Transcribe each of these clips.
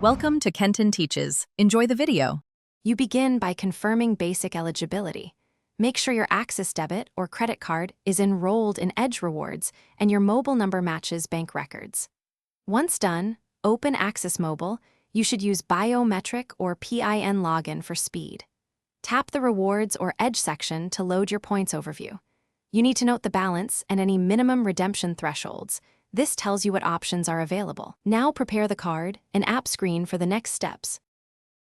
Welcome to Kenton Teaches. Enjoy the video. You begin by confirming basic eligibility. Make sure your Access debit or credit card is enrolled in Edge Rewards and your mobile number matches bank records. Once done, open Access Mobile. You should use biometric or PIN login for speed. Tap the Rewards or Edge section to load your points overview. You need to note the balance and any minimum redemption thresholds. This tells you what options are available. Now prepare the card and app screen for the next steps.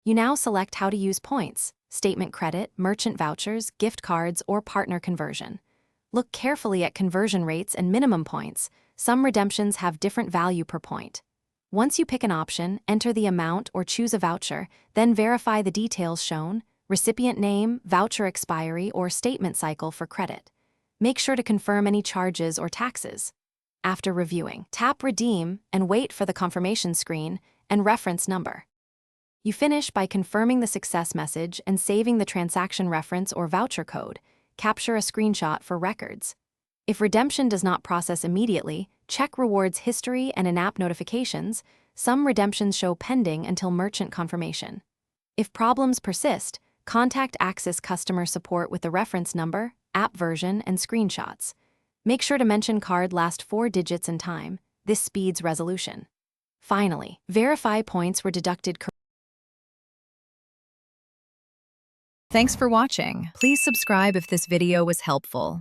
You now select how to use points: statement credit, merchant vouchers, gift cards, or partner conversion. Look carefully at conversion rates and minimum points. Some redemptions have different value per point. Once you pick an option, enter the amount or choose a voucher, then verify the details shown: recipient name, voucher expiry, or statement cycle for credit. Make sure to confirm any charges or taxes. After reviewing, tap Redeem and wait for the confirmation screen and reference number. You finish by confirming the success message and saving the transaction reference or voucher code. Capture a screenshot for records. If redemption does not process immediately, check rewards history and in-app notifications. Some redemptions show pending until merchant confirmation. If problems persist, contact Access customer support with the reference number, app version, and screenshots. Make sure to mention card last 4 digits and time. This speeds resolution. Finally, verify points were deducted correctly. Thanks for watching. Please subscribe if this video was helpful.